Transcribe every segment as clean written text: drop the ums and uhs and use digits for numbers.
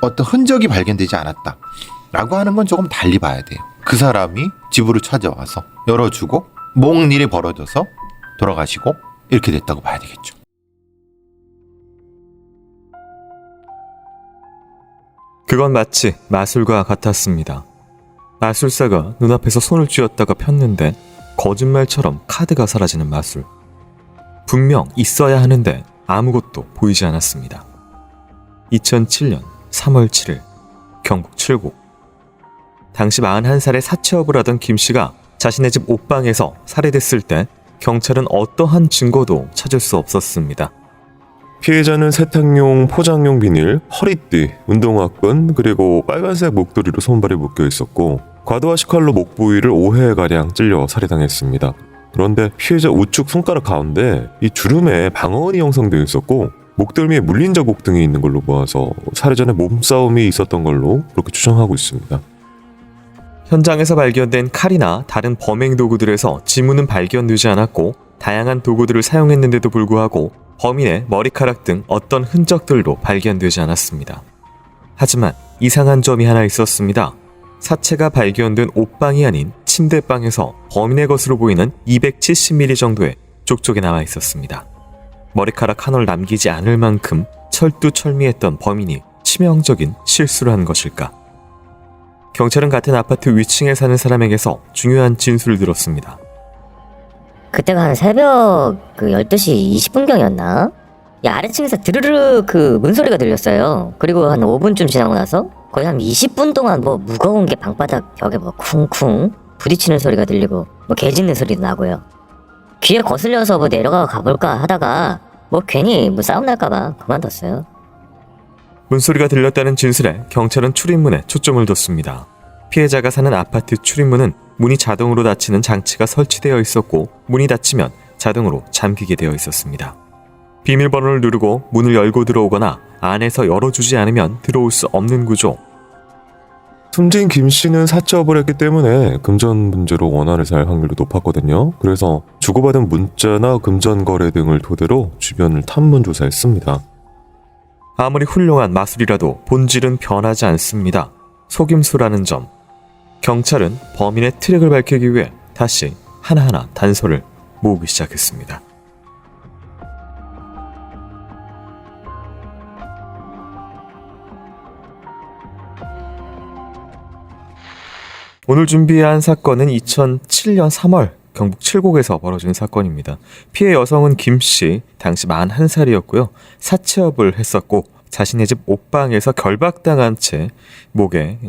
어떤 흔적이 발견되지 않았다 라고 하는 건 조금 달리 봐야 돼요. 그 사람이 집으로 찾아와서 열어주고 뭔 일이 벌어져서 돌아가시고 이렇게 됐다고 봐야 되겠죠. 그건 마치 마술과 같았습니다. 마술사가 눈앞에서 손을 쥐었다가 폈는데 거짓말처럼 카드가 사라지는 마술. 분명 있어야 하는데 아무것도 보이지 않았습니다. 2007년 3월 7일 경북 칠곡. 당시 41살의 사채업을 하던 김 씨가 자신의 집 옷방에서 살해됐을 때 경찰은 어떠한 증거도 찾을 수 없었습니다. 피해자는 세탁용 포장용 비닐, 허리띠, 운동화끈, 그리고 빨간색 목도리로 손발이 묶여 있었고 과도화 식칼로 목 부위를 5회가량 찔려 살해당했습니다. 그런데 피해자 우측 손가락 가운데 이 주름에 방어원이 형성되어 있었고 목덜미에 물린 자국 등이 있는 걸로 보아서 살해 전에 몸싸움이 있었던 걸로 그렇게 추정하고 있습니다. 현장에서 발견된 칼이나 다른 범행 도구들에서 지문은 발견되지 않았고 다양한 도구들을 사용했는데도 불구하고 범인의 머리카락 등 어떤 흔적들도 발견되지 않았습니다. 하지만 이상한 점이 하나 있었습니다. 사체가 발견된 옷방이 아닌 침대방에서 범인의 것으로 보이는 270mm 정도의 족족이 남아 있었습니다. 머리카락 한 올 남기지 않을 만큼 철두철미했던 범인이 치명적인 실수를 한 것일까? 경찰은 같은 아파트 위층에 사는 사람에게서 중요한 진술을 들었습니다. 그때가 한 새벽 12시 20분경이었나? 아래층에서 드르르 문소리가 들렸어요. 그리고 한 5분쯤 지나고 나서 거의 한 20분 동안 무거운 게 방바닥 벽에 쿵쿵 부딪히는 소리가 들리고 개 짖는 소리도 나고요. 귀에 거슬려서 내려가 가볼까 하다가 괜히 싸움 날까봐 그만뒀어요. 문소리가 들렸다는 진술에 경찰은 출입문에 초점을 뒀습니다. 피해자가 사는 아파트 출입문은 문이 자동으로 닫히는 장치가 설치되어 있었고 문이 닫히면 자동으로 잠기게 되어 있었습니다. 비밀번호를 누르고 문을 열고 들어오거나 안에서 열어주지 않으면 들어올 수 없는 구조. 숨진 김 씨는 사채업을 했기 때문에 금전 문제로 원한을 살 확률도 높았거든요. 그래서 주고받은 문자나 금전 거래 등을 토대로 주변을 탐문 조사했습니다. 아무리 훌륭한 마술이라도 본질은 변하지 않습니다. 속임수라는 점. 경찰은 범인의 트랙을 밝히기 위해 다시 하나하나 단서를 모으기 시작했습니다. 오늘 준비한 사건은 2007년 3월 경북 칠곡에서 벌어진 사건입니다. 피해 여성은 김 씨, 당시 41살이었고요. 사채업을 했었고 자신의 집 옷방에서 결박당한 채 목에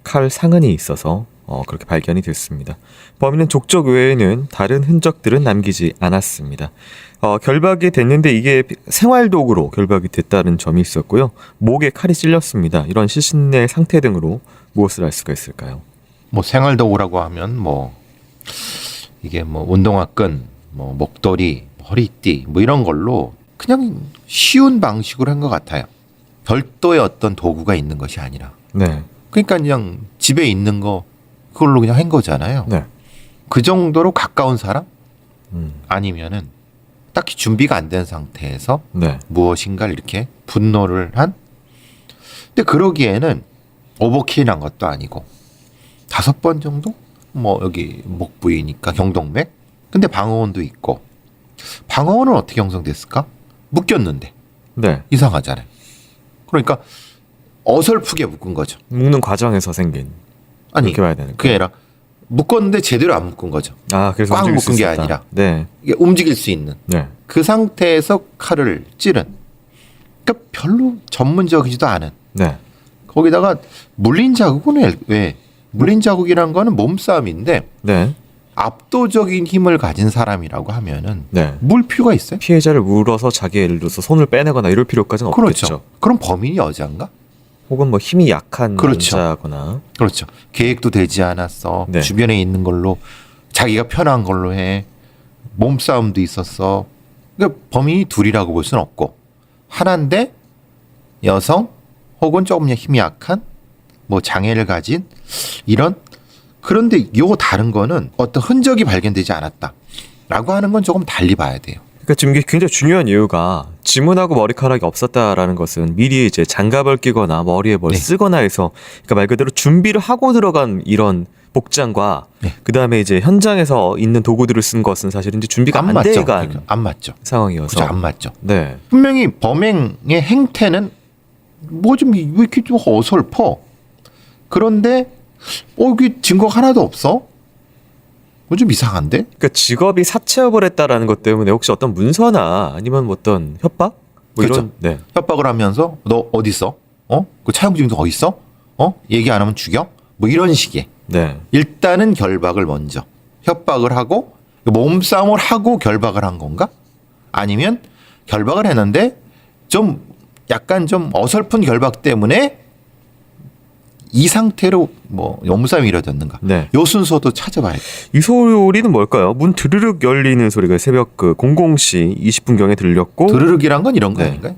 칼 상흔이 있어서 그렇게 발견이 됐습니다. 범인은 족적 외에는 다른 흔적들은 남기지 않았습니다. 결박이 됐는데 이게 생활도구로 결박이 됐다는 점이 있었고요. 목에 칼이 찔렸습니다. 이런 시신의 상태 등으로 무엇을 알 수가 있을까요? 생활도구라고 하면 이게 운동화끈, 목도리, 허리띠 이런 걸로 그냥 쉬운 방식으로 한 것 같아요. 별도의 어떤 도구가 있는 것이 아니라. 네. 그러니까 그냥 집에 있는 거 그걸로 그냥 한 거잖아요. 네. 그 정도로 가까운 사람? 아니면은 딱히 준비가 안 된 상태에서 네. 무엇인가를 이렇게 분노를 한? 근데 그러기에는 오버킬한 것도 아니고 5번 정도? 여기 목 부위니까 경동맥? 근데 방어원도 있고 방어원은 어떻게 형성됐을까? 묶였는데. 네. 이상하잖아요. 그러니까 어설프게 묶은 거죠. 묶는 과정에서 생긴. 아니, 그렇게 봐야 되는 그게 아니라 묶었는데 제대로 안 묶은 거죠. 그래서 꽉 움직일 수 묶은 게 있었다. 아니라 네. 이게 움직일 수 있는 네. 그 상태에서 칼을 찌른. 그러니까 별로 전문적이지도 않은. 네. 거기다가 물린 자국은 왜? 물린 자국이란 거는 몸싸움인데 네. 압도적인 힘을 가진 사람이라고 하면은 네. 물 필요가 있어요? 피해자를 물어서 자기 예를 들어서 손을 빼내거나 이럴 필요까지는 그렇죠. 없겠죠. 그럼 범인이 여자인가? 혹은 힘이 약한 그렇죠. 남자거나. 그렇죠. 계획도 되지 않았어. 네. 주변에 있는 걸로 자기가 편한 걸로 해. 몸싸움도 있었어. 그러니까 범인이 둘이라고 볼 수는 없고 하나인데 여성 혹은 조금 힘이 약한 장애를 가진 이런. 그런데 요 다른 거는 어떤 흔적이 발견되지 않았다 라고 하는 건 조금 달리 봐야 돼요. 그러니까 지금 이게 굉장히 중요한 이유가 지문하고 머리카락이 없었다라는 것은 미리 이제 장갑을 끼거나 머리에 뭘 네. 쓰거나 해서 그러니까 말 그대로 준비를 하고 들어간 이런 복장과 네. 그 다음에 이제 현장에서 있는 도구들을 쓴 것은 사실은 이제 준비가 안 맞죠. 돼간 그러니까 안 맞죠. 상황이어서 그죠, 안 맞죠. 네. 분명히 범행의 행태는 뭐 좀 왜 이렇게 좀 어설퍼. 그런데 여기 증거 하나도 없어. 뭐 좀 이상한데? 그러니까 직업이 사채업을 했다라는 것 때문에 혹시 어떤 문서나 아니면 뭐 어떤 협박? 뭐 그렇죠. 이런 네. 협박을 하면서 너 어디 있어? 그 차용증도 어디 있어? 얘기 안 하면 죽여? 뭐 이런 식의. 네. 일단은 결박을 먼저 협박을 하고 몸싸움을 하고 결박을 한 건가? 아니면 결박을 했는데 좀 약간 좀 어설픈 결박 때문에 이 상태로 뭐 몸싸움이 이루어졌는가? 네. 요 순서도 찾아봐야 돼. 이 소리는 뭘까요? 문 드르륵 열리는 소리가 새벽 그 00시 20분경에 들렸고 드르륵이란 건 이런 거 네. 아닌가요?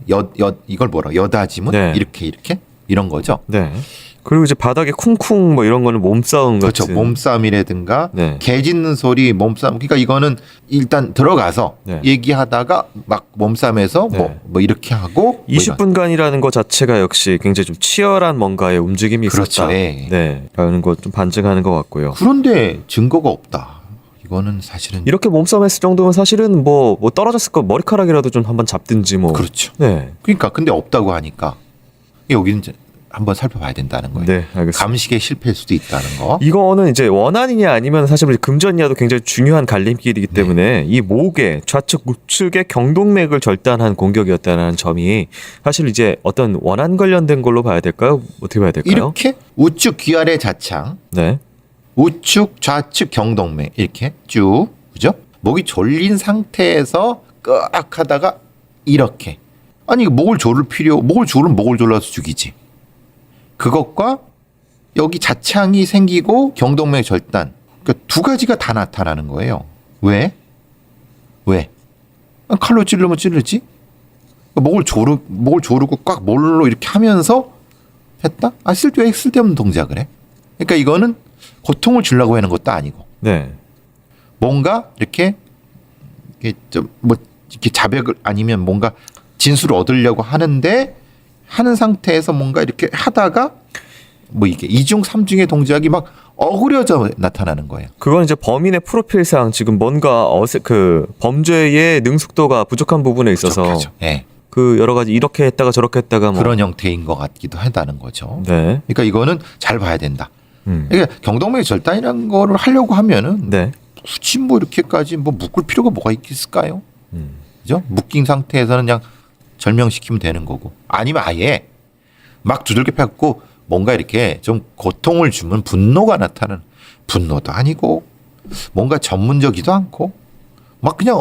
이걸 뭐라 여다지문 네. 이렇게 이런 거죠. 네. 그리고 이제 바닥에 쿵쿵 뭐 이런 거는 몸싸움 그렇죠. 같은 몸싸움이라든가 네. 개 짖는 소리 몸싸움. 그러니까 이거는 일단 들어가서 네. 얘기하다가 막 몸싸움에서 네. 뭐 이렇게 하고 뭐 이런. 20분간이라는 것 자체가 역시 굉장히 좀 치열한 뭔가의 움직임이 있었다. 그렇죠. 예. 네. 라는 것 좀 반증하는 것 같고요. 그런데 증거가 없다. 이거는 사실은 이렇게 몸싸움 했을 정도면 사실은 뭐 떨어졌을 거 머리카락이라도 좀 한번 잡든지 뭐. 그렇죠. 네. 그러니까 근데 없다고 하니까 여기는 이제 한번 살펴봐야 된다는 거예요. 네, 알겠습니다. 감식의 실패일 수도 있다는 거. 이거는 이제 원한이냐 아니면 사실 금전이냐도 굉장히 중요한 갈림길이기 때문에 이 목에 좌측 우측의 경동맥을 절단한 공격이었다는 점이 사실 이제 어떤 원한 관련된 걸로 봐야 될까요? 어떻게 봐야 될까요? 이렇게 우측 귀아래 자창, 네. 우측 좌측 경동맥 이렇게 쭉 그죠? 목이 졸린 상태에서 끄악 하다가 이렇게 아니 목을 조르면 목을 졸라서 죽이지. 그것과 여기 자창이 생기고 경동맥 절단 그러니까 두 가지가 다 나타나는 거예요. 왜? 칼로 찌르면 찌르지? 목을 조르고 꽉 몰로 이렇게 하면서 했다? 쓸데없는 동작을 해. 그러니까 이거는 고통을 주려고 하는 것도 아니고 네. 뭔가 이렇게 이렇게 자백을 아니면 뭔가 진술을 얻으려고 하는 상태에서 뭔가 이렇게 하다가 뭐 이게 이중 삼중의 동작이 막 어그려져 나타나는 거예요. 그건 이제 범인의 프로필상 지금 뭔가 그 범죄의 능숙도가 부족한 부분에 있어서 부족하죠. 네. 그 여러 가지 이렇게 했다가 저렇게 했다가 뭐 그런 형태인 것 같기도 하다는 거죠. 네. 그러니까 이거는 잘 봐야 된다. 그러니까 경동맥 절단이라는 거를 하려고 하면은 네. 굳이 뭐 이렇게까지 뭐 묶을 필요가 뭐가 있을까요? 그죠? 묶인 상태에서는 그냥 절명시키면 되는 거고 아니면 아예 막 두들겨 펴고 뭔가 이렇게 좀 고통을 주면 분노가 나타나는 분노도 아니고 뭔가 전문적이도 않고 막 그냥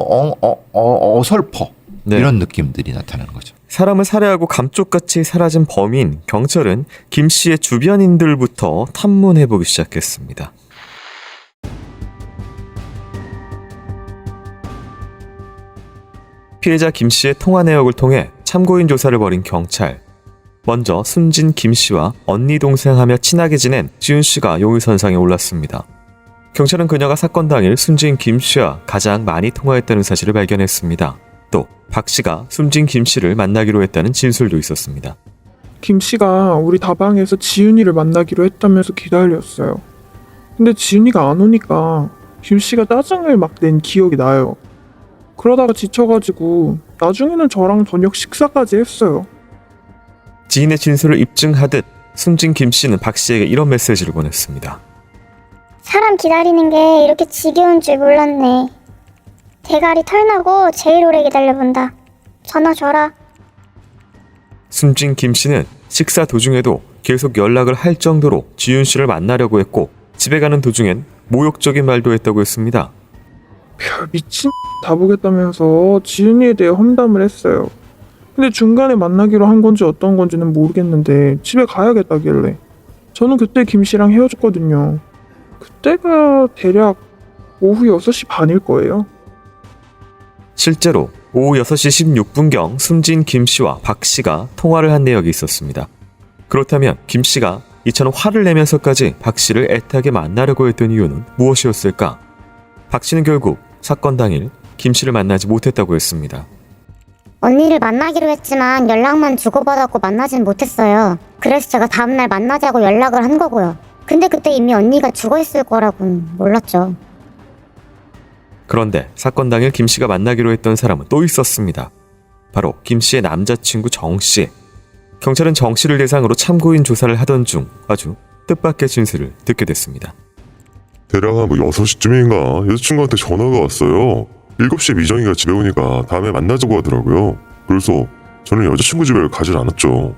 어설퍼 네. 이런 느낌들이 나타나는 거죠. 사람을 살해하고 감쪽같이 사라진 범인, 경찰은 김 씨의 주변인들부터 탐문해보기 시작했습니다. 피해자 김 씨의 통화 내역을 통해 참고인 조사를 벌인 경찰. 먼저 숨진 김 씨와 언니 동생하며 친하게 지낸 지훈 씨가 용의선상에 올랐습니다. 경찰은 그녀가 사건 당일 숨진 김 씨와 가장 많이 통화했다는 사실을 발견했습니다. 또 박 씨가 숨진 김 씨를 만나기로 했다는 진술도 있었습니다. 김 씨가 우리 다방에서 지윤이를 만나기로 했다면서 기다렸어요. 근데 지윤이가 안 오니까 김 씨가 짜증을 막 낸 기억이 나요. 그러다가 지쳐가지고 나중에는 저랑 저녁 식사까지 했어요. 지인의 진술을 입증하듯 숨진 김 씨는 박 씨에게 이런 메시지를 보냈습니다. 사람 기다리는 게 이렇게 지겨운 줄 몰랐네. 대가리 털나고 제일 오래 기다려본다. 전화 줘라. 숨진 김 씨는 식사 도중에도 계속 연락을 할 정도로 지윤 씨를 만나려고 했고 집에 가는 도중엔 모욕적인 말도 했다고 했습니다. 별 미친 다 보겠다면서 지윤이에 대해 험담을 했어요. 근데 중간에 만나기로 한 건지 어떤 건지는 모르겠는데 집에 가야겠다길래 저는 그때 김 씨랑 헤어졌거든요. 그때가 대략 오후 6시 반일 거예요. 실제로 오후 6시 16분경 숨진 김 씨와 박 씨가 통화를 한 내역이 있었습니다. 그렇다면 김 씨가 이처럼 화를 내면서까지 박 씨를 애타게 만나려고 했던 이유는 무엇이었을까? 박 씨는 결국 사건 당일 김 씨를 만나지 못했다고 했습니다. 언니를 만나기로 했지만 연락만 주고받았고 만나진 못했어요. 그래서 제가 다음날 만나자고 연락을 한 거고요. 근데 그때 이미 언니가 죽어있을 거라고는 몰랐죠. 그런데 사건 당일 김 씨가 만나기로 했던 사람은 또 있었습니다. 바로 김 씨의 남자친구 정 씨. 경찰은 정 씨를 대상으로 참고인 조사를 하던 중 아주 뜻밖의 진술을 듣게 됐습니다. 대략 한 6시쯤인가 여자친구한테 전화가 왔어요. 7시에 미정이가 집에 오니까 다음에 만나자고 하더라고요. 그래서 저는 여자친구 집에 가질 않았죠.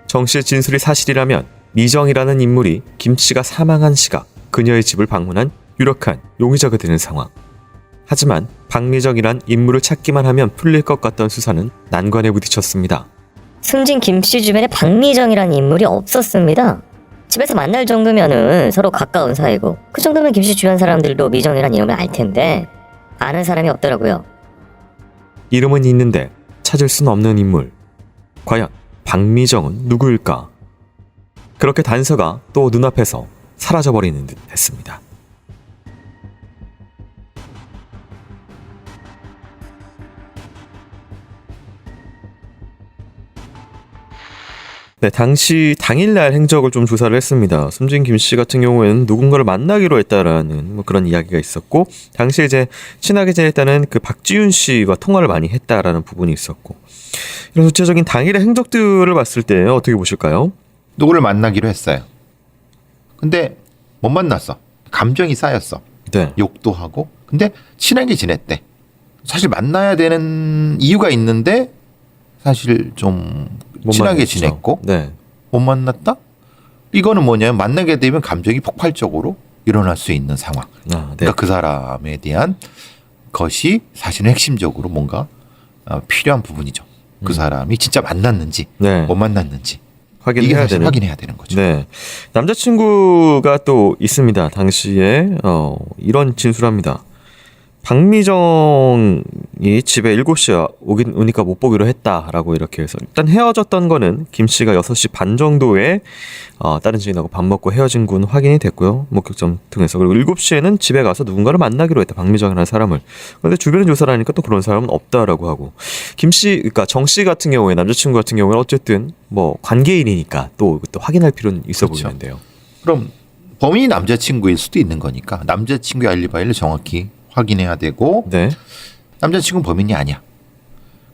정 씨의 진술이 사실이라면 미정이라는 인물이 김 씨가 사망한 시각 그녀의 집을 방문한 유력한 용의자가 되는 상황. 하지만 박미정이란 인물을 찾기만 하면 풀릴 것 같던 수사는 난관에 부딪혔습니다. 숨진 김 씨 주변에 박미정이라는 인물이 없었습니다. 집에서 만날 정도면은 서로 가까운 사이고 그 정도면 김 씨 주변 사람들도 미정이란 이름을 알 텐데 아는 사람이 없더라고요. 이름은 있는데 찾을 수는 없는 인물. 과연 박미정은 누구일까? 그렇게 단서가 또 눈앞에서 사라져버리는 듯 했습니다. 네, 당일날 행적을 좀 조사를 했습니다. 숨진 김 씨 같은 경우에는 누군가를 만나기로 했다라는 뭐 그런 이야기가 있었고, 당시에 이제 친하게 지냈다는 그 박지윤 씨와 통화를 많이 했다라는 부분이 있었고, 이런 구체적인 당일의 행적들을 봤을 때 어떻게 보실까요? 누구를 만나기로 했어요. 근데 못 만났어. 감정이 쌓였어. 네. 욕도 하고. 근데 친하게 지냈대. 사실 만나야 되는 이유가 있는데 사실 좀 못 친하게 만났죠. 지냈고 네. 못 만났다? 이거는 뭐냐면 만나게 되면 감정이 폭발적으로 일어날 수 있는 상황. 아, 네. 그러니까 그 사람에 대한 것이 사실은 핵심적으로 뭔가 필요한 부분이죠. 그 사람이 진짜 만났는지 네. 못 만났는지 이게 확인해야 사실 되는. 확인해야 되는 거죠. 네. 남자친구가 또 있습니다. 당시에 이런 진술합니다. 박미정이 집에 7시에 오니까 못 보기로 했다라고 이렇게 해서 일단 헤어졌던 거는 김 씨가 6시 반 정도에 다른 지인하고 밥 먹고 헤어진 건 확인이 됐고요. 목격점 등에서. 그리고 7시에는 집에 가서 누군가를 만나기로 했다. 박미정이라는 사람을. 그런데 주변에 조사를 하니까 또 그런 사람은 없다라고 하고. 김 씨, 그러니까 정 씨 같은 경우에 남자친구 같은 경우에는 어쨌든 뭐 관계인이니까 또 확인할 필요는 있어 그렇죠. 보이는데요. 그럼 범인이 남자친구일 수도 있는 거니까 남자친구의 알리바이를 정확히 확인해야 되고 네. 남자친구는 범인이 아니야.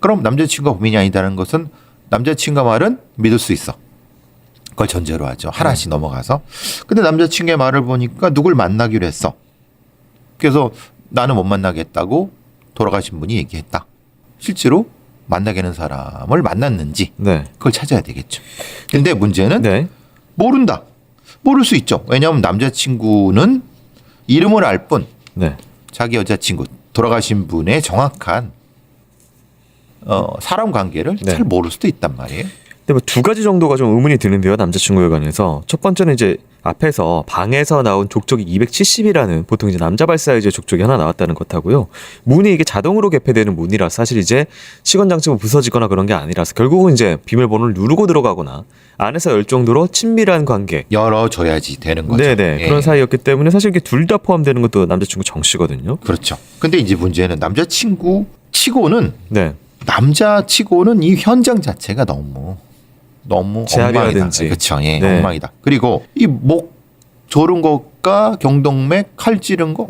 그럼 남자친구가 범인이 아니다는 것은 남자친구가 말은 믿을 수 있어. 그걸 전제로 하죠. 하나씩 넘어가서. 근데 남자친구의 말을 보니까 누굴 만나기로 했어. 그래서 나는 못 만나겠다고 돌아가신 분이 얘기했다. 실제로 만나게 하는 사람을 만났는지 네. 그걸 찾아야 되겠죠. 근데 문제는 네. 모른다. 모를 수 있죠. 왜냐하면 남자친구는 이름을 알 뿐 네. 자기 여자친구 돌아가신 분의 정확한 사람 관계를 네. 잘 모를 수도 있단 말이에요. 근데 뭐 두 가지 정도가 좀 의문이 드는데요. 남자친구에 관해서. 첫 번째는 이제 앞에서 방에서 나온 족적이 270이라는 보통 이제 남자 발 사이즈의 족적이 하나 나왔다는 것하고요. 문이 이게 자동으로 개폐되는 문이라서 사실 이제 시건 장치가 부서지거나 그런 게 아니라서 결국은 이제 비밀번호를 누르고 들어가거나 안에서 열 정도로 친밀한 관계. 열어줘야지 되는 거죠. 네네. 예. 그런 사이였기 때문에 사실 이게 둘 다 포함되는 것도 남자친구 정 씨거든요. 그렇죠. 근데 이제 문제는 남자친구 치고는 네. 남자 치고는 이 현장 자체가 너무 제압이라든지. 엉망이다. 그렇죠. 예, 네. 엉망이다. 그리고 이 목 조른 것과 경동맥 칼 찌른 거,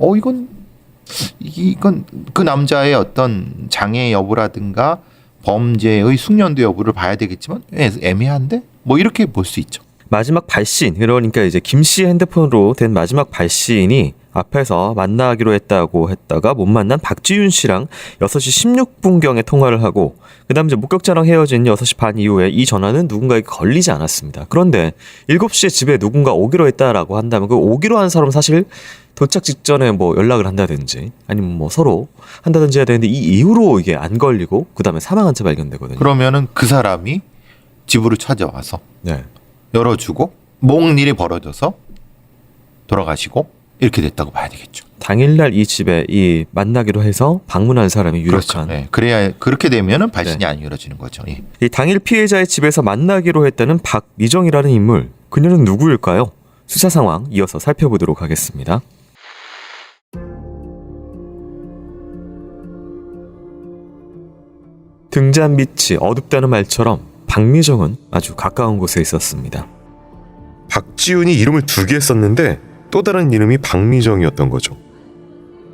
이건 그 남자의 어떤 장애 여부라든가 범죄의 숙련도 여부를 봐야 되겠지만 애매한데 뭐 이렇게 볼 수 있죠. 마지막 발신, 그러니까 이제 김 씨 핸드폰으로 된 마지막 발신이 앞에서 만나기로 했다가 못 만난 박지윤 씨랑 6시 16분경에 통화를 하고 그다음 이제 목격자랑 헤어진 6시 반 이후에 이 전화는 누군가에게 걸리지 않았습니다. 그런데 7시에 집에 누군가 오기로 했다라고 한다면 그 오기로 한 사람은 사실 도착 직전에 뭐 연락을 한다든지 아니면 뭐 서로 한다든지 해야 되는데 이 이후로 이게 안 걸리고 그다음에 사망한 채 발견되거든요. 그러면은 그 사람이 집으로 찾아와서 네. 열어주고 뭔 일이 벌어져서 돌아가시고 이렇게 됐다고 봐야 되겠죠. 당일날 이 집에 이 만나기로 해서 방문한 사람이 그렇죠. 유력한. 네. 그래야 그렇게 되면은 발신이 네. 안 이루어지는 거죠. 예. 이 당일 피해자의 집에서 만나기로 했다는 박미정이라는 인물, 그녀는 누구일까요? 수사 상황 이어서 살펴보도록 하겠습니다. 등잔 밑이 어둡다는 말처럼 박미정은 아주 가까운 곳에 있었습니다. 박지훈이 이름을 2개 썼는데 또 다른 이름이 박미정이었던 거죠.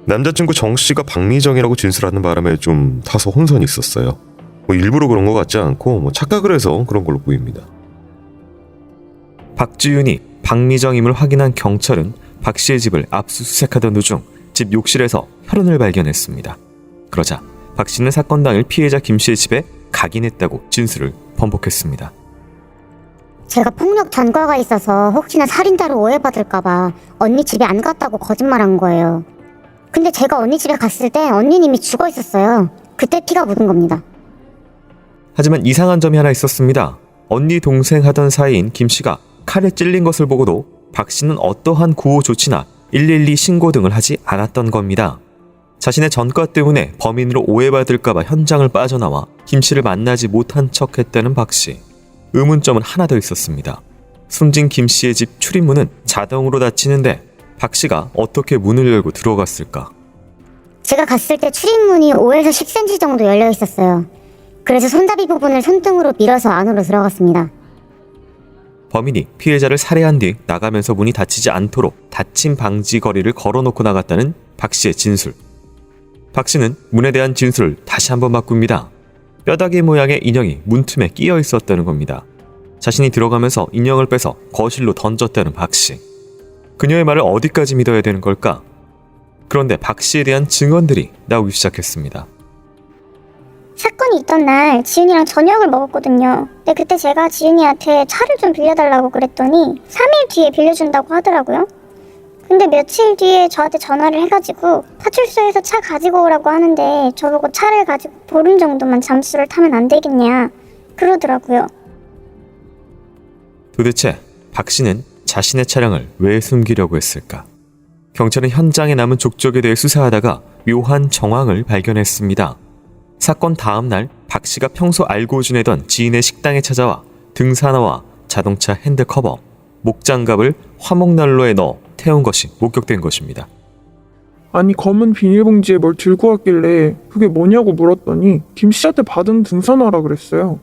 남자친구 정씨가 박미정이라고 진술하는 바람에 좀 다소 혼선이 있었어요. 뭐 일부러 그런 것 같지 않고 뭐 착각을 해서 그런 걸로 보입니다. 박지윤이 박미정임을 확인한 경찰은 박 씨의 집을 압수수색하던 도중 집 욕실에서 혈흔을 발견했습니다. 그러자 박 씨는 사건 당일 피해자 김 씨의 집에 각인했다고 진술을 번복했습니다. 제가 폭력 전과가 있어서 혹시나 살인자로 오해받을까봐 언니 집에 안 갔다고 거짓말한 거예요. 근데 제가 언니 집에 갔을 때 언니는 이미 죽어 있었어요. 그때 피가 묻은 겁니다. 하지만 이상한 점이 하나 있었습니다. 언니 동생 하던 사이인 김 씨가 칼에 찔린 것을 보고도 박 씨는 어떠한 구호 조치나 112 신고 등을 하지 않았던 겁니다. 자신의 전과 때문에 범인으로 오해받을까봐 현장을 빠져나와 김 씨를 만나지 못한 척했다는 박 씨. 의문점은 하나 더 있었습니다. 숨진 김 씨의 집 출입문은 자동으로 닫히는데 박 씨가 어떻게 문을 열고 들어갔을까? 제가 갔을 때 출입문이 5에서 10cm 정도 열려 있었어요. 그래서 손잡이 부분을 손등으로 밀어서 안으로 들어갔습니다. 범인이 피해자를 살해한 뒤 나가면서 문이 닫히지 않도록 닫힘 방지 거리를 걸어놓고 나갔다는 박 씨의 진술. 박 씨는 문에 대한 진술을 다시 한번 바꿉니다. 뼈다귀 모양의 인형이 문틈에 끼어 있었다는 겁니다. 자신이 들어가면서 인형을 빼서 거실로 던졌다는 박 씨. 그녀의 말을 어디까지 믿어야 되는 걸까? 그런데 박 씨에 대한 증언들이 나오기 시작했습니다. 사건이 있던 날 지윤이랑 저녁을 먹었거든요. 근데 그때 제가 지윤이한테 차를 좀 빌려달라고 그랬더니 3일 뒤에 빌려준다고 하더라고요. 근데 며칠 뒤에 저한테 전화를 해가지고 파출소에서 차 가지고 오라고 하는데 저보고 차를 가지고 보름 정도만 잠수를 타면 안 되겠냐 그러더라고요. 도대체 박 씨는 자신의 차량을 왜 숨기려고 했을까? 경찰은 현장에 남은 족적에 대해 수사하다가 묘한 정황을 발견했습니다. 사건 다음 날 박 씨가 평소 알고 지내던 지인의 식당에 찾아와 등산화와 자동차 핸드커버, 목장갑을 화목난로에 넣어 태운 것이 목격된 것입니다. 아니 검은 비닐봉지에 뭘 들고 왔길래 그게 뭐냐고 물었더니 김 씨한테 받은 등산화라 그랬어요.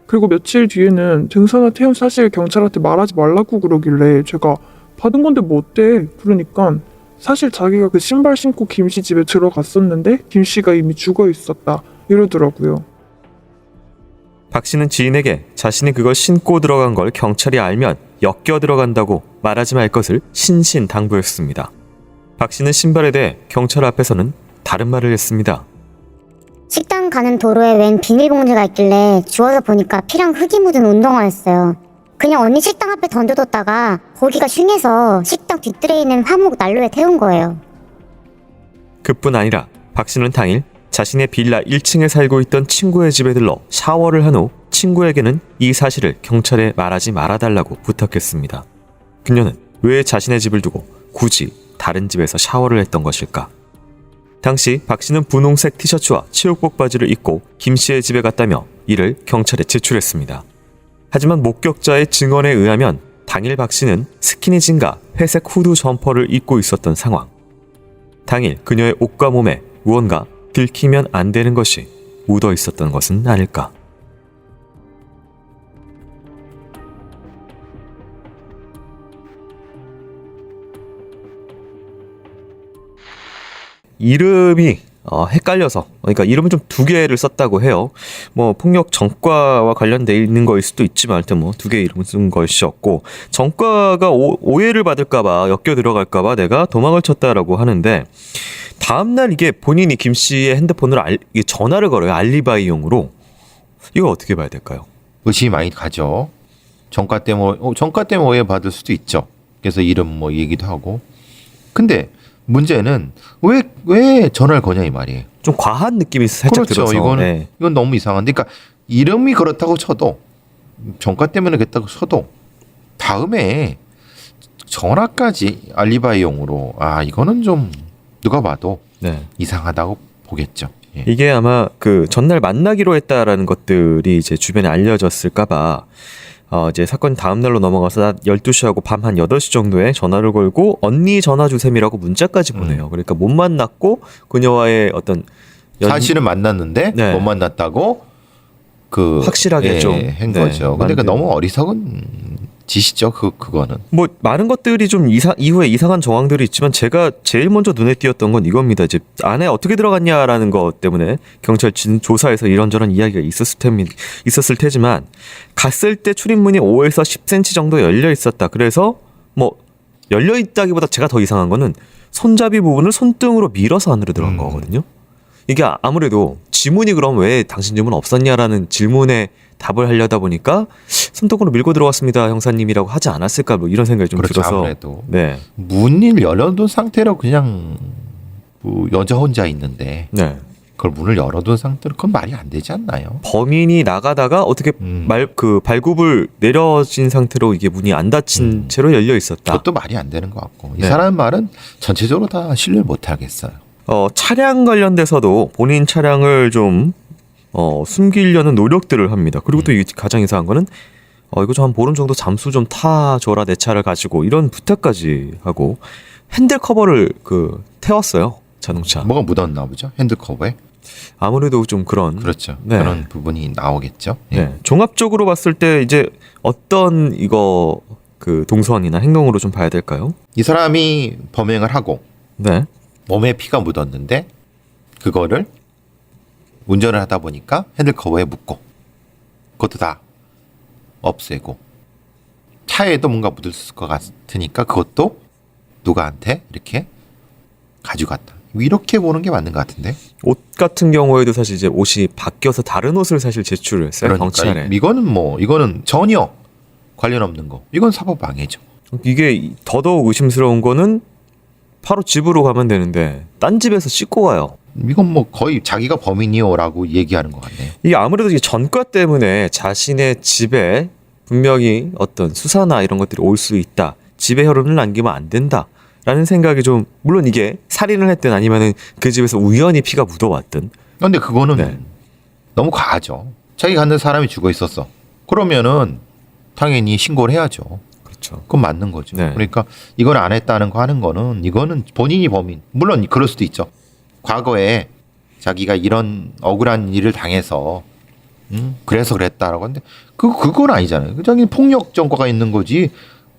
그리고 며칠 뒤에는 등산화 태운 사실 경찰한테 말하지 말라고 그러길래 제가 받은 건데 뭐 어때? 그러니까 사실 자기가 그 신발 신고 김 씨 집에 들어갔었는데 김 씨가 이미 죽어 있었다 이러더라고요. 박 씨는 지인에게 자신이 그걸 신고 들어간 걸 경찰이 알면 엮여 들어간다고 말하지 말 것을 신신당부했습니다. 박 씨는 신발에 대해 경찰 앞에서는 다른 말을 했습니다. 식당 가는 도로에 웬 비닐봉지가 있길래 주워서 보니까 피랑 흙이 묻은 운동화였어요. 그냥 언니 식당 앞에 던져뒀다가 고기가 흉해서 식당 뒷뜰에 있는 화목 난로에 태운 거예요. 그뿐 아니라 박 씨는 당일 자신의 빌라 1층에 살고 있던 친구의 집에 들러 샤워를 한 후 친구에게는 이 사실을 경찰에 말하지 말아달라고 부탁했습니다. 그녀는 왜 자신의 집을 두고 굳이 다른 집에서 샤워를 했던 것일까? 당시 박 씨는 분홍색 티셔츠와 체육복 바지를 입고 김 씨의 집에 갔다며 이를 경찰에 제출했습니다. 하지만 목격자의 증언에 의하면 당일 박 씨는 스키니진과 회색 후드 점퍼를 입고 있었던 상황. 당일 그녀의 옷과 몸에 무언가 들키면 안 되는 것이 묻어 있었던 것은 아닐까. 이름이 헷갈려서, 그러니까 이름은 좀 2개를 썼다고 해요. 뭐 폭력 전과와 관련돼 있는 거일 수도 있지만 하여튼 뭐 2개 이름을 쓴 것이었고, 전과가 오해를 받을까봐 엮여 들어갈까봐 내가 도망을 쳤다라고 하는데, 다음날 이게 본인이 김 씨의 핸드폰으로 전화를 걸어요. 알리바이용으로. 이거 어떻게 봐야 될까요? 의심이 많이 가죠. 전과 때문에 오해 받을 수도 있죠. 그래서 이름 뭐 얘기도 하고. 근데 문제는 왜 전화를 거냐 이 말이에요. 좀 과한 느낌이 살짝 그렇죠. 들어서. 네. 이건 너무 이상한데, 그러니까 이름이 그렇다고 쳐도 전과 때문에 그랬다고 쳐도 다음에 전화까지 알리바이용으로 이거는 좀 누가 봐도 네. 이상하다고 보겠죠. 예. 이게 아마 그 전날 만나기로 했다라는 것들이 이제 주변에 알려졌을까봐 이제 사건 다음 날로 넘어가서 12시하고 밤 한 8시 정도에 전화를 걸고 언니 전화 주셈이라고 문자까지 보내요. 그러니까 못 만났고 그녀와의 어떤 사실은 만났는데 네. 못 만났다고 그 확실하게 예, 좀, 한 네, 거죠. 근데 그 만든. 너무 어리석은 짓이죠. 그거는. 뭐 많은 것들이 좀 이후에 이상한 정황들이 있지만 제가 제일 먼저 눈에 띄었던 건 이겁니다. 이제 안에 어떻게 들어갔냐라는 것 때문에 경찰 조사에서 이런저런 이야기가 있었을 테지만 갔을 때 출입문이 5에서 10cm 정도 열려 있었다. 그래서 뭐 열려 있다기보다 제가 더 이상한 거는 손잡이 부분을 손등으로 밀어서 안으로 들어간 거거든요. 이게 아무래도 지문이 그럼 왜 당신 지문 없었냐라는 질문에 답을 하려다 보니까 손등으로 밀고 들어왔습니다 형사님이라고 하지 않았을까 뭐 이런 생각이 좀 그렇죠. 들어서 아무래도 네. 문을 열어둔 상태로 그냥 뭐 여자 혼자 있는데 네. 그걸 문을 열어둔 상태로 그건 말이 안 되지 않나요? 범인이 나가다가 어떻게 발굽을 내려진 상태로 이게 문이 안 닫힌 채로 열려 있었다. 그것도 말이 안 되는 것 같고 이 네. 사람 말은 전체적으로 다 신뢰를 못 하겠어요. 차량 관련돼서도 본인 차량을 좀 숨기려는 노력들을 합니다. 그리고 또 가장 이상한 거는 이거 좀 한 보름 정도 잠수 좀 타줘라 내 차를 가지고 이런 부탁까지 하고 핸들 커버를 태웠어요. 자동차. 뭐가 묻었나 보죠? 핸드 커버에. 아무래도 좀 그런 그렇죠. 네. 그런 부분이 나오겠죠. 예. 네. 종합적으로 봤을 때 이제 어떤 동선이나 행동으로 좀 봐야 될까요? 이 사람이 범행을 하고 네. 몸에 피가 묻었는데 그거를 운전을 하다 보니까 핸들 커버에 묻고 그것도 다 없애고 차에도 뭔가 묻을 것 같으니까 그것도 누구한테 이렇게 가져갔다. 이렇게 보는 게 맞는 것 같은데. 옷 같은 경우에도 사실 이제 옷이 바뀌어서 다른 옷을 사실 제출을 했어요. 경찰에. 이거는 전혀 관련 없는 거. 이건 사법 방해죠. 이게 더더욱 의심스러운 거는 바로 집으로 가면 되는데 딴 집에서 씻고 가요. 이건 뭐 거의 자기가 범인이요라고 얘기하는 것 같네요. 이게 아무래도 이 전과 때문에 자신의 집에 분명히 어떤 수사나 이런 것들이 올 수 있다. 집에 혈흔을 남기면 안 된다. 라는 생각이 좀 물론 이게 살인을 했든 아니면은 그 집에서 우연히 피가 묻어왔든. 그런데 그거는 네. 너무 과하죠. 자기 갖는 사람이 죽어 있었어. 그러면은 당연히 신고를 해야죠. 그렇죠. 그건 맞는 거죠. 네. 그러니까 이건 안 했다는 거 하는 거는 이거는 본인이 범인. 물론 그럴 수도 있죠. 과거에 자기가 이런 억울한 일을 당해서 그래서 그랬다라고 하는데 그건 아니잖아요. 자기 폭력 전과가 있는 거지.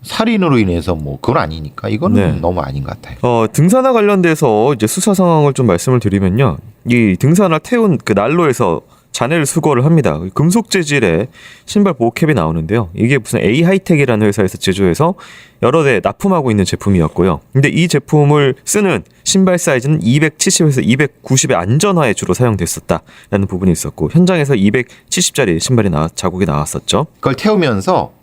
살인으로 인해서 뭐 그건 아니니까 이거는 네. 너무 아닌 것 같아요. 등산화 관련돼서 이제 수사 상황을 좀 말씀을 드리면요. 이 등산화 태운 그 난로에서 잔해를 수거를 합니다. 금속 재질의 신발 보호캡이 나오는데요. 이게 무슨 A 하이텍이라는 회사에서 제조해서 여러 대 납품하고 있는 제품이었고요. 근데 이 제품을 쓰는 신발 사이즈는 270에서 290의 안전화에 주로 사용됐었다라는 부분이 있었고 현장에서 270짜리 신발이 자국이 나왔었죠. 그걸 태우면서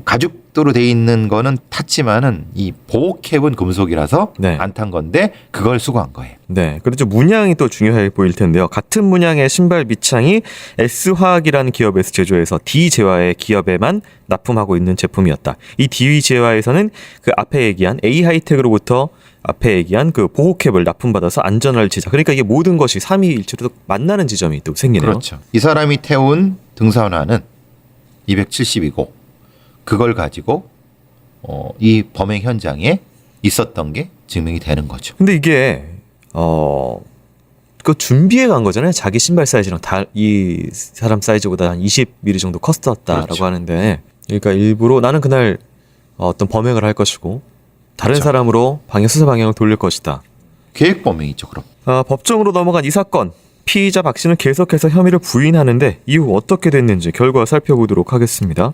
가죽도로 돼 있는 거는 탔지만은 이 보호캡은 금속이라서 네. 안 탄 건데 그걸 수거한 거예요. 네, 그렇죠. 문양이 또 중요해 보일 텐데요. 같은 문양의 신발 밑창이 S화학이라는 기업에서 제조해서 D제화의 기업에만 납품하고 있는 제품이었다. 이 D제화에서는 그 앞에 얘기한 A하이텍으로부터 앞에 얘기한 그 보호캡을 납품받아서 안전화를 제작. 그러니까 이게 모든 것이 삼위일체로 만나는 지점이 또 생기네요. 그렇죠. 이 사람이 태운 등산화는 270이고 그걸 가지고 이 범행 현장에 있었던 게 증명이 되는 거죠. 근데 이게 그 준비해 간 거잖아요. 자기 신발 사이즈랑 이 사람 사이즈보다 한 20mm 정도 컸었다라고 그렇죠. 하는데, 그러니까 일부러 나는 그날 어떤 범행을 할 것이고 다른 그렇죠. 사람으로 수사 방향을 돌릴 것이다. 계획 범행이죠, 그럼. 법정으로 넘어간 이 사건. 피의자 박 씨는 계속해서 혐의를 부인하는데 이후 어떻게 됐는지 결과 살펴보도록 하겠습니다.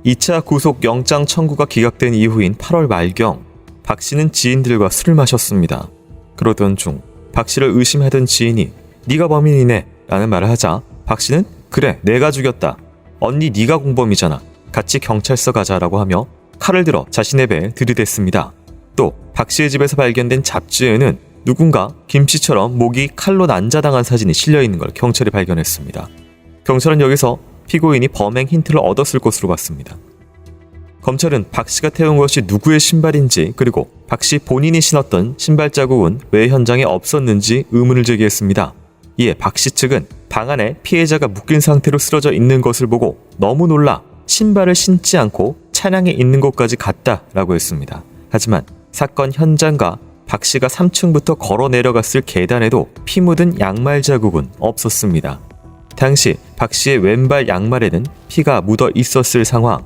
(2차) 구속영장 청구가 기각된 이후인 8월 말경 박 씨는 지인들과 술을 마셨습니다. 그러던 중 박 씨를 의심하던 지인이 네가 범인이네 라는 말을 하자 박 씨는 그래 내가 죽였다. 언니 네가 공범이잖아. 같이 경찰서 가자라고 하며 칼을 들어 자신의 배에 들이댔습니다. 또 박 씨의 집에서 발견된 잡지에는 누군가 김 씨처럼 목이 칼로 난자당한 사진이 실려있는 걸 경찰이 발견했습니다. 경찰은 여기서 피고인이 범행 힌트를 얻었을 것으로 봤습니다. 검찰은 박 씨가 태운 것이 누구의 신발인지 그리고 박 씨 본인이 신었던 신발 자국은 왜 현장에 없었는지 의문을 제기했습니다. 이에 박 씨 측은 방 안에 피해자가 묶인 상태로 쓰러져 있는 것을 보고 너무 놀라 신발을 신지 않고 차량에 있는 곳까지 갔다라고 했습니다. 하지만 사건 현장과 박 씨가 3층부터 걸어 내려갔을 계단에도 피 묻은 양말 자국은 없었습니다. 당시 박 씨의 왼발 양말에는 피가 묻어 있었을 상황.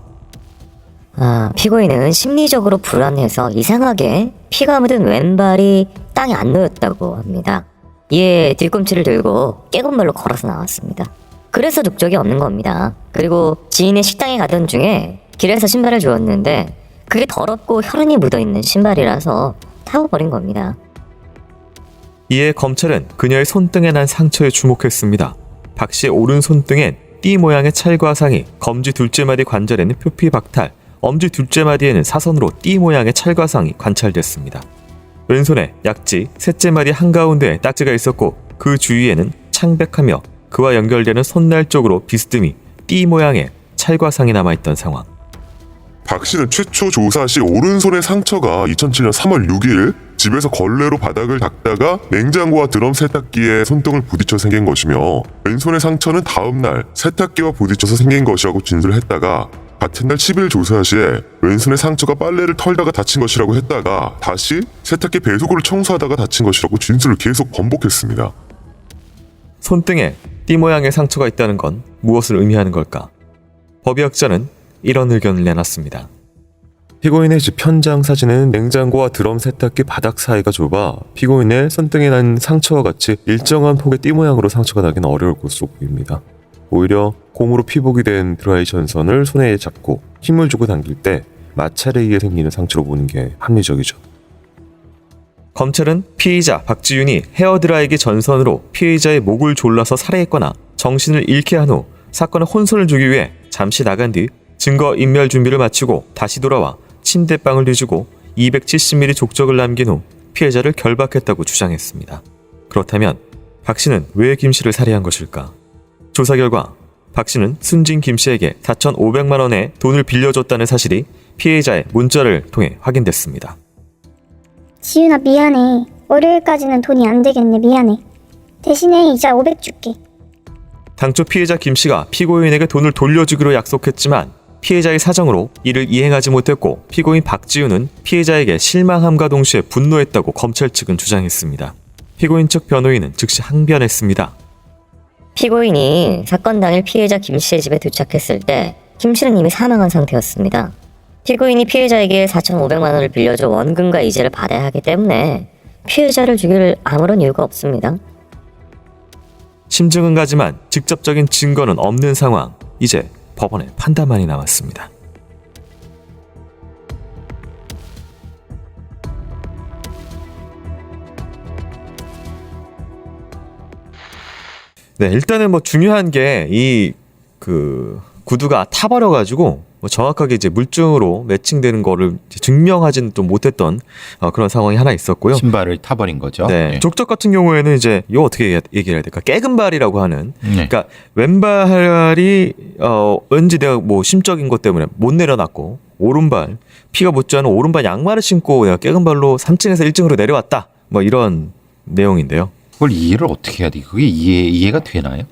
피고인은 심리적으로 불안해서 이상하게 피가 묻은 왼발이 땅에 안 놓였다고 합니다. 이에 뒤꿈치를 들고 깨군발로 걸어서 나왔습니다. 그래서 족적이 없는 겁니다. 그리고 지인의 식당에 가던 중에 길에서 신발을 주웠는데 그게 더럽고 혈흔이 묻어있는 신발이라서 타고 버린 겁니다. 이에 검찰은 그녀의 손등에 난 상처에 주목했습니다. 박 씨의 오른 손등엔 띠 모양의 찰과상이, 검지 둘째 마디 관절에는 표피 박탈, 엄지 둘째 마디에는 사선으로 띠 모양의 찰과상이 관찰됐습니다. 왼손에 약지, 셋째 마디 한가운데에 딱지가 있었고 그 주위에는 창백하며 그와 연결되는 손날 쪽으로 비스듬히 띠 모양의 찰과상이 남아있던 상황. 박 씨는 최초 조사 시 오른손의 상처가 2007년 3월 6일 집에서 걸레로 바닥을 닦다가 냉장고와 드럼 세탁기에 손등을 부딪혀 생긴 것이며, 왼손의 상처는 다음날 세탁기와 부딪혀서 생긴 것이라고 진술을 했다가 같은 날 10일 조사 시에 왼손의 상처가 빨래를 털다가 다친 것이라고 했다가 다시 세탁기 배수구를 청소하다가 다친 것이라고 진술을 계속 번복했습니다. 손등에 띠 모양의 상처가 있다는 건 무엇을 의미하는 걸까? 법의학자는 이런 의견을 내놨습니다. 피고인의 집 현장 사진은 냉장고와 드럼 세탁기 바닥 사이가 좁아 피고인의 손등에 난 상처와 같이 일정한 폭의 띠 모양으로 상처가 나긴 어려울 것으로 보입니다. 오히려 곰으로 피복이 된 드라이 전선을 손에 잡고 힘을 주고 당길 때 마찰에 의해 생기는 상처로 보는 게 합리적이죠. 검찰은 피의자 박지윤이 헤어드라이기 전선으로 피해자의 목을 졸라서 살해했거나 정신을 잃게 한 후 사건의 혼선을 주기 위해 잠시 나간 뒤 증거 인멸 준비를 마치고 다시 돌아와 침대방을 뒤지고 270mm 족적을 남긴 후 피해자를 결박했다고 주장했습니다. 그렇다면 박 씨는 왜 김 씨를 살해한 것일까? 조사 결과 박 씨는 순진 김 씨에게 4,500만 원의 돈을 빌려줬다는 사실이 피해자의 문자를 통해 확인됐습니다. 지윤아 미안해. 월요일까지는 돈이 안 되겠네. 미안해. 대신에 이자 500 줄게. 당초 피해자 김 씨가 피고인에게 돈을 돌려주기로 약속했지만 피해자의 사정으로 이를 이행하지 못했고 피고인 박지윤은 피해자에게 실망함과 동시에 분노했다고 검찰 측은 주장했습니다. 피고인 측 변호인은 즉시 항변했습니다. 피고인이 사건 당일 피해자 김 씨의 집에 도착했을 때 김 씨는 이미 사망한 상태였습니다. 피고인이 피해자에게 4,500만 원을 빌려줘 원금과 이자를 받아야 하기 때문에 피해자를 죽일 아무런 이유가 없습니다. 심증은 가지만 직접적인 증거는 없는 상황. 이제 법원의 판단만이 남았습니다. 네, 일단은 뭐 중요한 게 이 구두가 타버려가지고 뭐 정확하게 이제 물증으로 매칭되는 거를 증명하지는 좀 못했던 그런 상황이 하나 있었고요. 신발을 타버린 거죠. 네. 네. 족적 같은 경우에는 이제 이거 어떻게 얘기를 해야 될까? 깨금발이라고 하는. 네. 그러니까 왼발이 왠지 내가 뭐 심적인 것 때문에 못 내려놨고 오른발 피가 묻지 않은 오른발 양말을 신고 내가 깨금발로 3층에서 1층으로 내려왔다. 뭐 이런 내용인데요. 그걸 이해를 어떻게 해야 돼? 그게 이해가 되나요?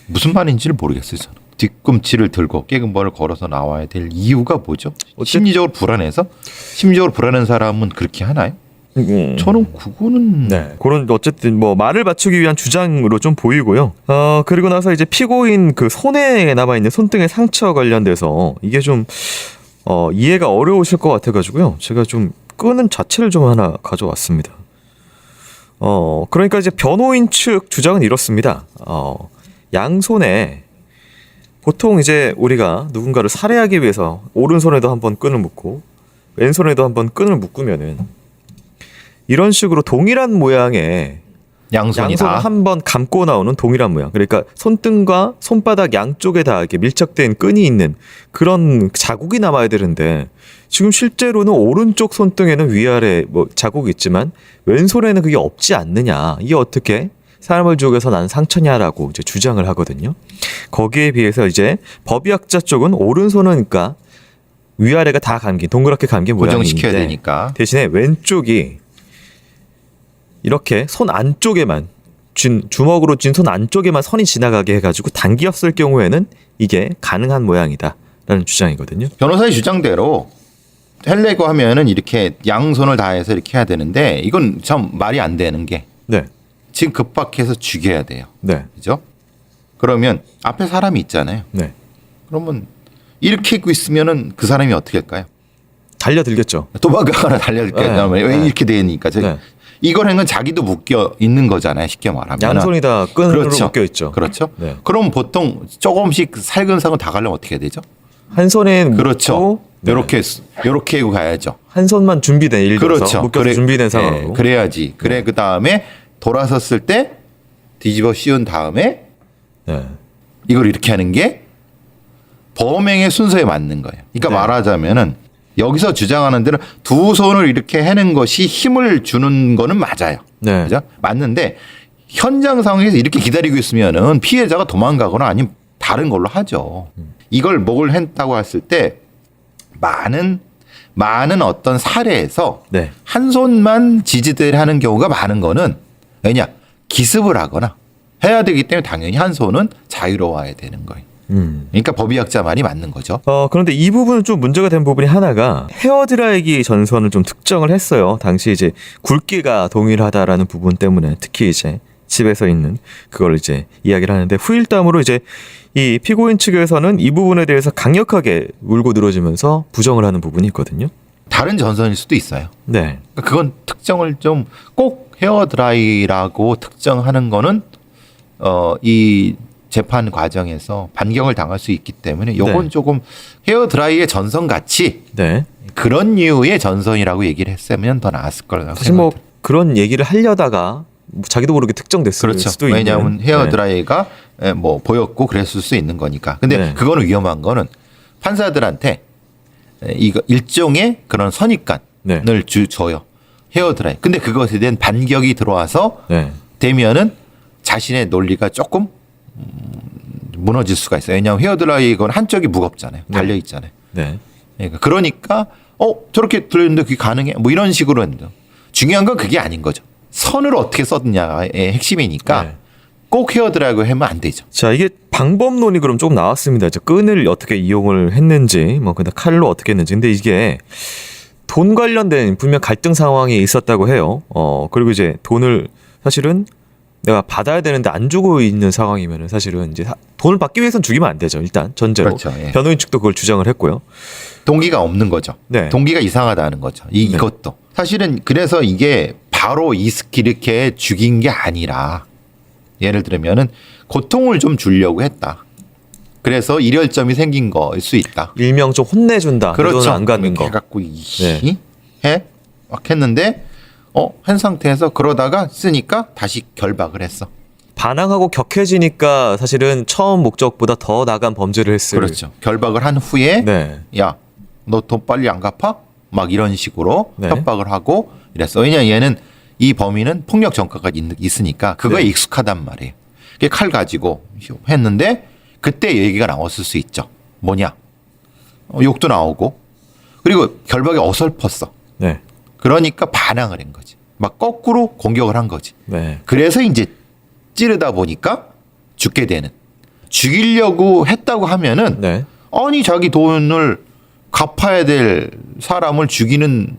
무슨 말인지를 모르겠어요. 저는. 뒤꿈치를 들고 깨금발을 걸어서 나와야 될 이유가 뭐죠? 심리적으로 불안해서? 심리적으로 불안한 사람은 그렇게 하나요? 저는 그거는 네, 그런 어쨌든 뭐 말을 맞추기 위한 주장으로 좀 보이고요. 그리고 나서 이제 피고인 그 손에 남아 있는 손등의 상처 관련돼서 이게 좀 이해가 어려우실 것 같아가지고요. 제가 좀 끄는 자체를 좀 하나 가져왔습니다. 그러니까 이제 변호인 측 주장은 이렇습니다. 양손에 보통 이제 우리가 누군가를 살해하기 위해서 오른손에도 한번 끈을 묶고 왼손에도 한번 끈을 묶으면은 이런 식으로 동일한 모양의 양손이 양손을 다 한번 감고 나오는 동일한 모양. 그러니까 손등과 손바닥 양쪽에 다 이렇게 밀착된 끈이 있는 그런 자국이 남아야 되는데 지금 실제로는 오른쪽 손등에는 위아래 뭐 자국이 있지만 왼손에는 그게 없지 않느냐. 이게 어떻게 사람을 죽여서 난 상처냐라고 이제 주장을 하거든요. 거기에 비해서 이제 법의학자 쪽은 오른손은 그러니까 위아래가 다 감긴 동그랗게 감긴 고정시켜야 모양인데 되니까. 대신에 왼쪽이 이렇게 손 안쪽에만 주먹으로 쥔 손 안쪽에만 선이 지나가게 해가지고 당기었을 경우에는 이게 가능한 모양이다라는 주장이거든요. 변호사의 주장대로 헬레고 하면은 이렇게 양손을 다해서 이렇게 해야 되는데 이건 참 말이 안 되는 게 네. 지금 급박해서 죽여야 돼요. 네. 그죠? 그러면 앞에 사람이 있잖아요. 네. 그러면 이렇게 있고 있으면은 그 사람이 어떻게 할까요? 달려들겠죠. 도망가거나 달려들까요? 네. 왜 네. 이렇게 되니까 네. 이걸 한 건 자기도 묶여 있는 거잖아요. 쉽게 말하면. 양손이 다 끈으로 묶여 있죠. 그렇죠. 네. 그럼 보통 조금씩 살근살근 다 가려면 어떻게 해야 되죠? 한 손엔 그렇죠. 묶고, 네. 요렇게 하고 가야죠. 한 손만 준비된 예를 들어서 그렇죠. 묶여서 준비된 상황으로. 네, 그래야지. 그래 그 다음에 돌아섰을 때 뒤집어 씌운 다음에 네. 이걸 이렇게 하는 게 범행의 순서에 맞는 거예요. 그러니까 네. 말하자면은 여기서 주장하는 데는 두 손을 이렇게 하는 것이 힘을 주는 거는 맞아요. 네. 그죠? 맞는데 현장 상황에서 이렇게 기다리고 있으면은 피해자가 도망가거나 아니면 다른 걸로 하죠. 이걸 목을 했다고 했을 때 많은 어떤 사례에서 네. 한 손만 지지대를 하는 경우가 많은 거는 왜냐 기습을 하거나 해야 되기 때문에 당연히 한 손은 자유로워야 되는 거예요. 그러니까 법의학자 말이 맞는 거죠. 그런데 이 부분은 좀 문제가 된 부분이 하나가 헤어드라이기 전선을 좀 특정을 했어요. 당시 이제 굵기가 동일하다라는 부분 때문에 특히 이제 집에서 있는 그걸 이제 이야기를 하는데 후일담으로 이제 이 피고인 측에서는 이 부분에 대해서 강력하게 물고 늘어지면서 부정을 하는 부분이 있거든요. 다른 전선일 수도 있어요. 네. 그러니까 그건 특정을 좀 꼭 헤어드라이라고 특정하는 거는 이 재판 과정에서 반경을 당할 수 있기 때문에 요건 네. 조금 헤어드라이의 전선 같이 네. 그런 류의 전선이라고 얘기를 했으면 더 나았을 거라고 사실 뭐 생각합니다. 그런 얘기를 하려다가 자기도 모르게 특정됐을 그렇죠. 수도 있는. 왜냐하면 헤어드라이가 뭐 보였고 그랬을 수 있는 거니까. 근데 네. 그거는 위험한 거는 판사들한테 이거 일종의 그런 선입관을 네. 줘요. 헤어드라이. 근데 그것에 대한 반격이 들어와서 네. 되면은 자신의 논리가 조금 무너질 수가 있어요. 왜냐하면 헤어드라이 이건 한쪽이 무겁잖아요. 달려 있잖아요. 네. 그러니까 저렇게 들렸는데 그게 가능해? 뭐 이런 식으로 했는데 중요한 건 그게 아닌 거죠. 선을 어떻게 썼느냐의 핵심이니까 네. 꼭 헤어드라이고 하면 안 되죠. 자, 이게 방법론이 그럼 조금 나왔습니다. 이제 끈을 어떻게 이용을 했는지, 뭐 근데 칼로 어떻게 했는지. 근데 이게 돈 관련된 분명 갈등 상황이 있었다고 해요. 그리고 이제 돈을 사실은 내가 받아야 되는데 안 주고 있는 상황이면은 사실은 이제 돈을 받기 위해서는 죽이면 안 되죠. 일단 전제로. 그렇죠. 예. 변호인 측도 그걸 주장을 했고요. 동기가 없는 거죠. 네. 동기가 이상하다는 거죠. 이것도. 사실은 그래서 이게 바로 이렇게 죽인 게 아니라 예를 들면은 고통을 좀 주려고 했다. 그래서 일혈점이 생긴 거일 수 있다. 일명 좀 혼내준다. 그렇죠. 돈을 안 갚는 거. 해갖고 네. 해? 막 했는데 한 상태에서 그러다가 쓰니까 다시 결박을 했어. 반항하고 격해지니까 사실은 처음 목적보다 더 나간 범죄를 했을. 그렇죠. 결박을 한 후에 네. 야, 너 돈 빨리 안 갚아? 막 이런 식으로 네. 협박을 하고 이랬어. 왜냐 얘는 이 범인은 폭력 전과가 있으니까 그거에 네. 익숙하단 말이에요. 칼 가지고 했는데 그때 얘기가 나왔을 수 있죠. 뭐냐? 욕도 나오고 그리고 결박이 어설펐어. 네. 그러니까 반항을 한 거지. 막 거꾸로 공격을 한 거지. 네. 그래서 이제 찌르다 보니까 죽게 되는. 죽이려고 했다고 하면은 네. 아니 자기 돈을 갚아야 될 사람을 죽이는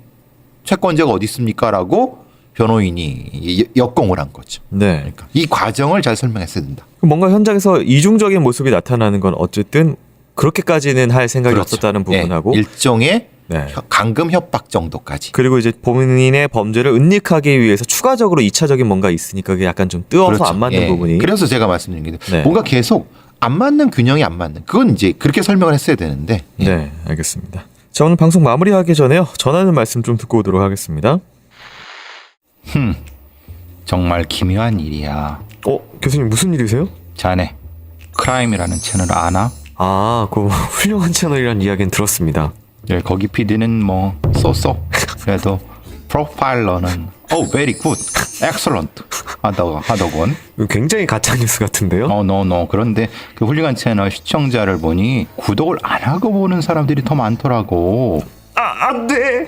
채권자가 어디 있습니까라고 변호인이 역공을 한 거죠. 네. 그러니까 이 과정을 잘 설명했어야 된다. 뭔가 현장에서 이중적인 모습이 나타나는 건 어쨌든 그렇게까지는 할 생각이 그렇죠. 없었다는 부분하고 예, 일종의 네. 감금 협박 정도까지. 그리고 이제 본인의 범죄를 은닉하기 위해서 추가적으로 2차적인 뭔가 있으니까 그게 약간 좀 뜨어서 그렇죠. 안 맞는 예. 부분이 그래서 제가 말씀드린 게 네. 뭔가 계속 안 맞는 균형이 안 맞는. 그건 이제 그렇게 설명을 했어야 되는데. 예. 네, 알겠습니다. 자, 오늘 방송 마무리하기 전에요. 전하는 말씀 좀 듣고 오도록 하겠습니다. 정말 기묘한 일이야. 교수님 무슨 일이세요? 자네 크라임이라는 채널 아나? 아, 그 훌륭한 채널이라는 이야기는 들었습니다. 예, 거기 PD는 뭐 쏘쏘. 그래도 프로파일러는 very good, excellent 하더군. 굉장히 가짜 뉴스 같은데요? no. 그런데 그 훌륭한 채널 시청자를 보니 구독을 안 하고 보는 사람들이 더 많더라고. 안 돼.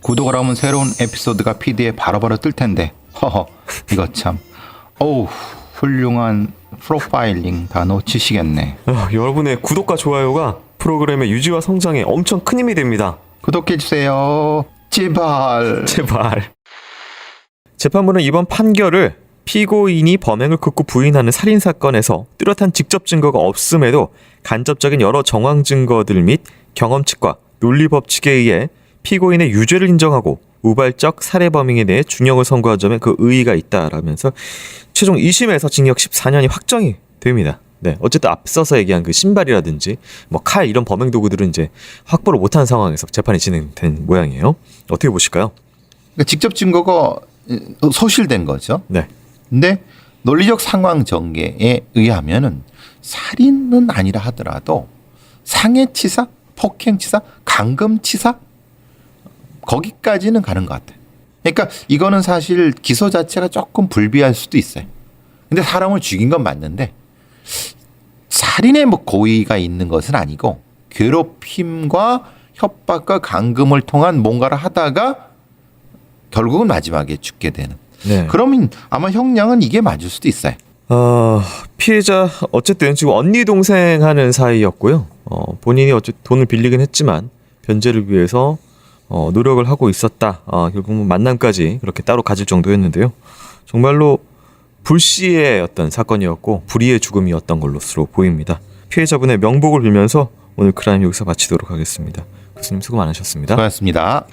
구독을 하면 새로운 에피소드가 PD에 바로바로 뜰 텐데. 허허, 이거 참. 훌륭한 프로파일링 다 놓치시겠네. 여러분의 구독과 좋아요가 프로그램의 유지와 성장에 엄청 큰 힘이 됩니다. 구독해주세요. 제발. 제발. 재판부는 이번 판결을 피고인이 범행을 극구 부인하는 살인 사건에서 뚜렷한 직접 증거가 없음에도 간접적인 여러 정황 증거들 및 경험칙과 논리 법칙에 의해 피고인의 유죄를 인정하고 우발적 살해 범행에 대해 중형을 선고한 점에 그 의의가 있다라면서 최종 2심에서 징역 14년이 확정이 됩니다. 네, 어쨌든 앞서서 얘기한 그 신발이라든지 뭐 칼 이런 범행 도구들은 이제 확보를 못한 상황에서 재판이 진행된 모양이에요. 어떻게 보실까요? 그러니까 직접 증거가 소실된 거죠. 네. 근데 논리적 상황 전개에 의하면은 살인은 아니라 하더라도 상해치사, 폭행치사, 감금치사 거기까지는 가는 것 같아요. 그러니까 이거는 사실 기소 자체가 조금 불비할 수도 있어요. 근데 사람을 죽인 건 맞는데 살인의 뭐 고의가 있는 것은 아니고 괴롭힘과 협박과 감금을 통한 뭔가를 하다가 결국은 마지막에 죽게 되는. 네. 그러면 아마 형량은 이게 맞을 수도 있어요. 피해자 어쨌든 지금 언니 동생 하는 사이였고요. 본인이 어쨌든 돈을 빌리긴 했지만 변제를 위해서 노력을 하고 있었다. 결국은 만남까지 그렇게 따로 가질 정도였는데요. 정말로 불시의 어떤 사건이었고 불의의 죽음이었던 걸로스로 보입니다. 피해자분의 명복을 빌면서 오늘 크라임 여기서 마치도록 하겠습니다. 교수님 수고 많으셨습니다. 고맙습니다.